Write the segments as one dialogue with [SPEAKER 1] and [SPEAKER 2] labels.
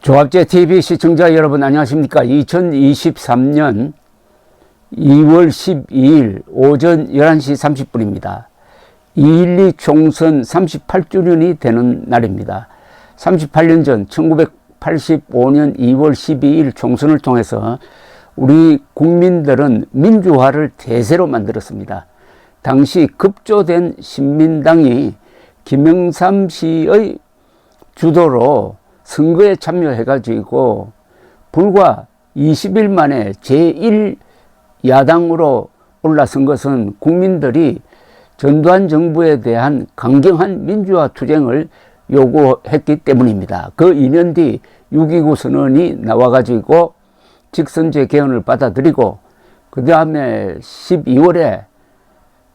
[SPEAKER 1] 조합제TV 시청자 여러분 안녕하십니까. 2023년 2월 12일 오전 11시 30분입니다. 2.12 총선 38주년이 되는 날입니다. 38년 전 1985년 2월 12일 총선을 통해서 우리 국민들은 민주화를 대세로 만들었습니다. 당시 급조된 신민당이 김영삼 씨의 주도로 선거에 참여해가지고 불과 20일 만에 제1야당으로 올라선 것은 국민들이 전두환 정부에 대한 강경한 민주화 투쟁을 요구했기 때문입니다. 그 2년 뒤 6.29 선언이 나와가지고 직선제 개헌을 받아들이고 그 다음에 12월에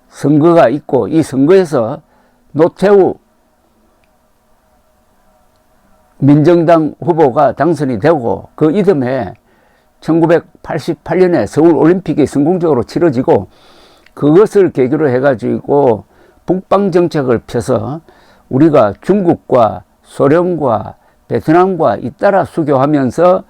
[SPEAKER 1] 선거가 있고 이 선거에서 노태우 민정당 후보가 당선이 되고 그 이듬해 1988년에 서울올림픽이 성공적으로 치러지고 그것을 계기로 해가지고 북방정책을 펴서 우리가 중국과 소련과 베트남과 잇따라 수교하면서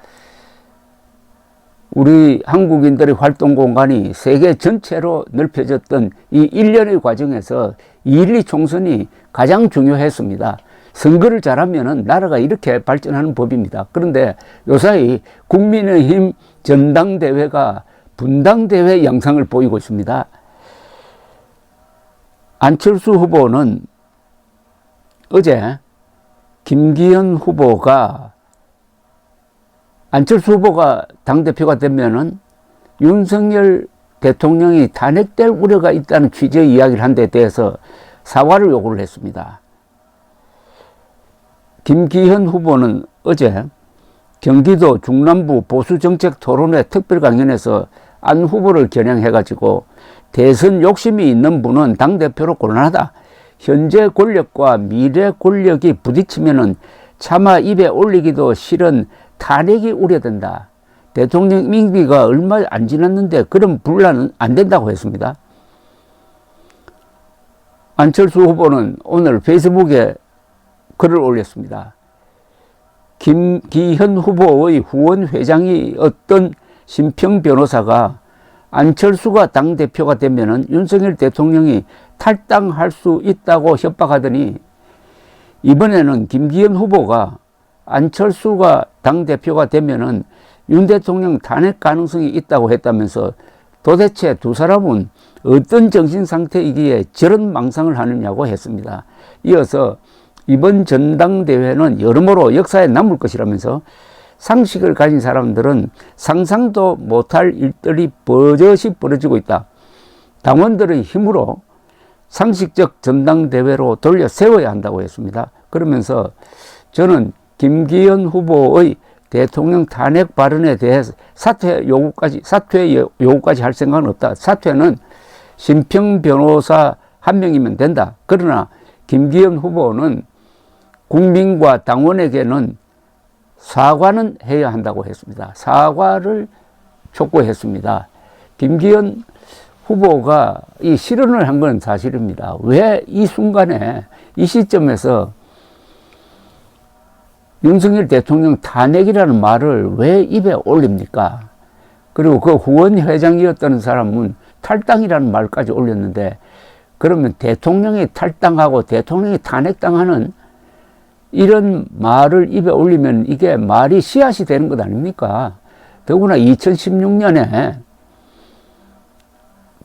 [SPEAKER 1] 우리 한국인들의 활동 공간이 세계 전체로 넓혀졌던 이 일련의 과정에서 2.12 총선이 가장 중요했습니다. 선거를 잘하면 나라가 이렇게 발전하는 법입니다. 그런데 요사이 국민의힘 전당대회가 분당대회 양상을 보이고 있습니다. 안철수 후보는 어제 김기현 후보가 안철수 후보가 당대표가 되면은 윤석열 대통령이 탄핵될 우려가 있다는 취지의 이야기를 한 데 대해서 사과를 요구를 했습니다. 김기현 후보는 어제 경기도 중남부 보수정책 토론회 특별 강연에서 안 후보를 겨냥해가지고 대선 욕심이 있는 분은 당대표로 곤란하다. 현재 권력과 미래 권력이 부딪히면은 차마 입에 올리기도 싫은 탄핵이 우려된다. 대통령 임기가 얼마 안 지났는데 그런 분란은 안 된다고 했습니다. 안철수 후보는 오늘 페이스북에 글을 올렸습니다. 김기현 후보의 후원 회장이 어떤 심평 변호사가 안철수가 당대표가 되면은 윤석열 대통령이 탈당할 수 있다고 협박하더니 이번에는 김기현 후보가 안철수가 당대표가 되면은 윤 대통령 탄핵 가능성이 있다고 했다면서 도대체 두 사람은 어떤 정신 상태이기에 저런 망상을 하느냐고 했습니다. 이어서 이번 전당대회는 여러모로 역사에 남을 것이라면서 상식을 가진 사람들은 상상도 못할 일들이 버젓이 벌어지고 있다. 당원들의 힘으로 상식적 전당대회로 돌려 세워야 한다고 했습니다. 그러면서 저는 김기현 후보의 대통령 탄핵 발언에 대해서 사퇴 요구까지 할 생각은 없다. 사퇴는 심평 변호사 한 명이면 된다. 그러나 김기현 후보는 국민과 당원에게는 사과는 해야 한다고 했습니다. 사과를 촉구했습니다. 김기현 후보가 이 실언을 한 건 사실입니다. 왜 이 순간에 이 시점에서 윤석열 대통령 탄핵이라는 말을 왜 입에 올립니까? 그리고 그 후원 회장이었던 사람은 탈당이라는 말까지 올렸는데 그러면 대통령이 탈당하고 대통령이 탄핵당하는 이런 말을 입에 올리면 이게 말이 씨앗이 되는 것 아닙니까? 더구나 2016년에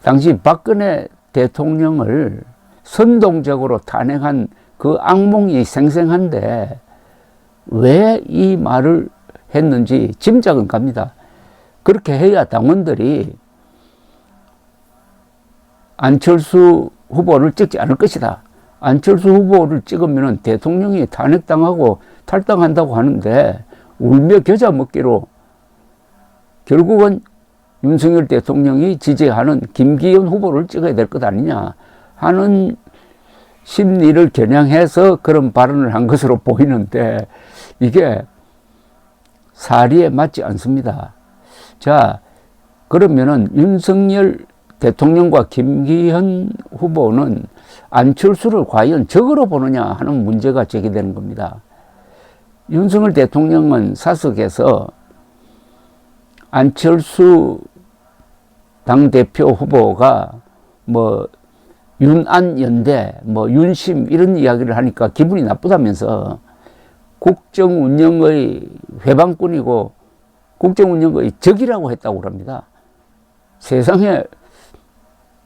[SPEAKER 1] 당시 박근혜 대통령을 선동적으로 탄핵한 그 악몽이 생생한데 왜 이 말을 했는지 짐작은 갑니다. 그렇게 해야 당원들이 안철수 후보를 찍지 않을 것이다. 안철수 후보를 찍으면 대통령이 탄핵당하고 탈당한다고 하는데 울며 겨자 먹기로 결국은 윤석열 대통령이 지지하는 김기현 후보를 찍어야 될 것 아니냐 하는 심리를 겨냥해서 그런 발언을 한 것으로 보이는데 이게 사리에 맞지 않습니다. 자, 그러면은 윤석열 대통령과 김기현 후보는 안철수를 과연 적으로 보느냐 하는 문제가 제기되는 겁니다. 윤석열 대통령은 사석에서 안철수 당대표 후보가 뭐 윤안연대, 뭐 윤심 이런 이야기를 하니까 기분이 나쁘다면서 국정 운영의 회방꾼이고 국정 운영의 적이라고 했다고 합니다. 세상에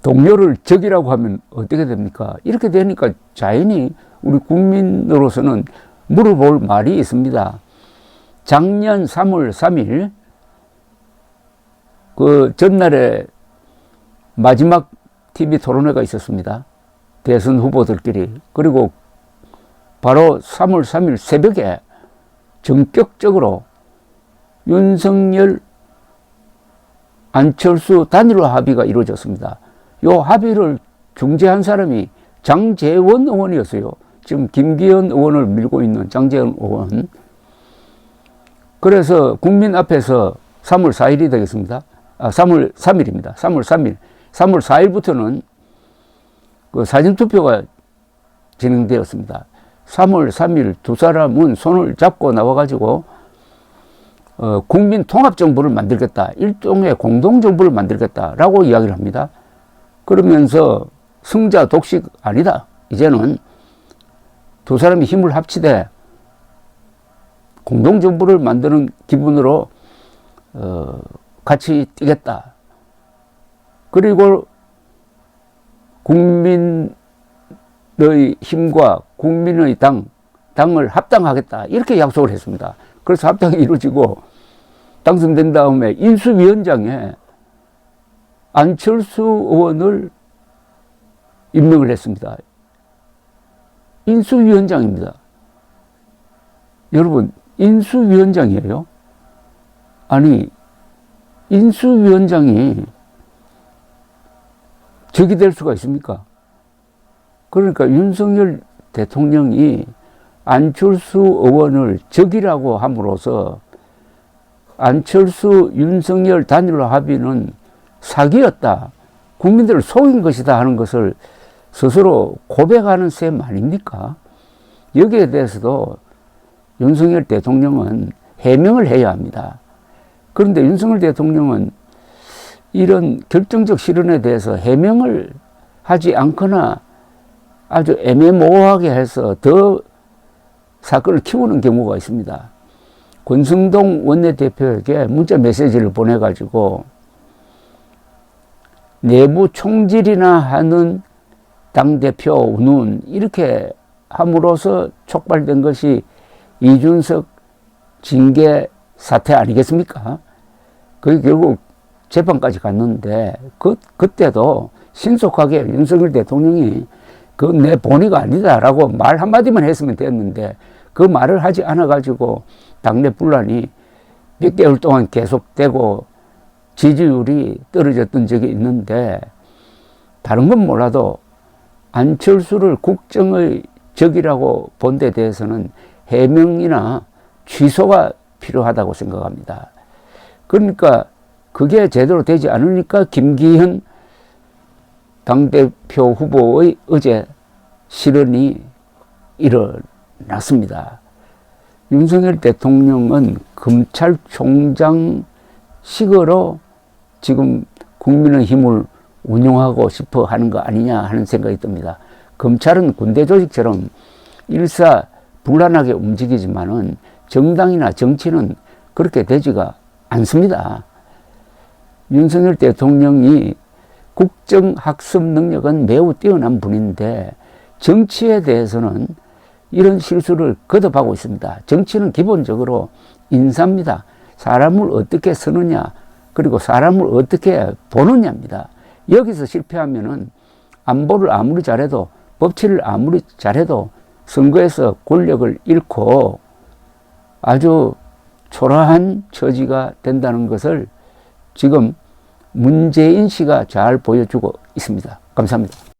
[SPEAKER 1] 동료를 적이라고 하면 어떻게 됩니까? 이렇게 되니까 자연히 우리 국민으로서는 물어볼 말이 있습니다. 작년 3월 3일 그 전날에 마지막 TV 토론회가 있었습니다. 대선 후보들끼리. 그리고 바로 3월 3일 새벽에 전격적으로 윤석열, 안철수 단일화 합의가 이루어졌습니다. 이 합의를 중재한 사람이 장제원 의원이었어요. 지금 김기현 의원을 밀고 있는 장제원 의원. 그래서 국민 앞에서 3월 4일이 되겠습니다. 3월 3일입니다. 3월 3일. 3월 4일부터는 그 사전투표가 진행되었습니다. 3월 3일 두 사람은 손을 잡고 나와가지고 국민 통합정부를 만들겠다. 일종의 공동정부를 만들겠다라고 이야기를 합니다. 그러면서 승자 독식 아니다. 이제는 두 사람이 힘을 합치되 공동정부를 만드는 기분으로 같이 뛰겠다. 그리고 국민의 힘과 국민의 당을 합당하겠다. 이렇게 약속을 했습니다. 그래서 합당이 이루어지고 당선된 다음에 인수위원장에 안철수 의원을 임명을 했습니다. 인수위원장입니다. 여러분, 인수위원장이에요? 아니, 인수위원장이 적이 될 수가 있습니까? 그러니까 윤석열 대통령이 안철수 의원을 적이라고 함으로써 안철수, 윤석열 단일화 합의는 사기였다. 국민들을 속인 것이다 하는 것을 스스로 고백하는 셈 아닙니까? 여기에 대해서도 윤석열 대통령은 해명을 해야 합니다. 그런데 윤석열 대통령은 이런 결정적 실언에 대해서 해명을 하지 않거나 아주 애매모호하게 해서 더 사건을 키우는 경우가 있습니다. 권성동 원내대표에게 문자 메시지를 보내가지고 내부 총질이나 하는 당대표 운운 이렇게 함으로써 촉발된 것이 이준석 징계 사태 아니겠습니까? 그게 결국 재판까지 갔는데 그때도 신속하게 윤석열 대통령이 그 내 본의가 아니다라고 말 한마디만 했으면 됐는데 그 말을 하지 않아가지고 당내 분란이 몇 개월 동안 계속되고 지지율이 떨어졌던 적이 있는데 다른 건 몰라도 안철수를 국정의 적이라고 본 데 대해서는 해명이나 취소가 필요하다고 생각합니다. 그러니까 그게 제대로 되지 않으니까 김기현 당대표 후보의 어제 실언이 일어났습니다. 윤석열 대통령은 검찰총장식으로 지금 국민의힘을 운영하고 싶어 하는 거 아니냐 하는 생각이 듭니다. 검찰은 군대 조직처럼 일사불란하게 움직이지만은 정당이나 정치는 그렇게 되지가 않습니다. 윤석열 대통령이 국정학습 능력은 매우 뛰어난 분인데 정치에 대해서는 이런 실수를 거듭하고 있습니다. 정치는 기본적으로 인사입니다. 사람을 어떻게 쓰느냐 그리고 사람을 어떻게 보느냐입니다. 여기서 실패하면은 안보를 아무리 잘해도 법치를 아무리 잘해도 선거에서 권력을 잃고 아주 초라한 처지가 된다는 것을 지금 문재인 씨가 잘 보여주고 있습니다. 감사합니다.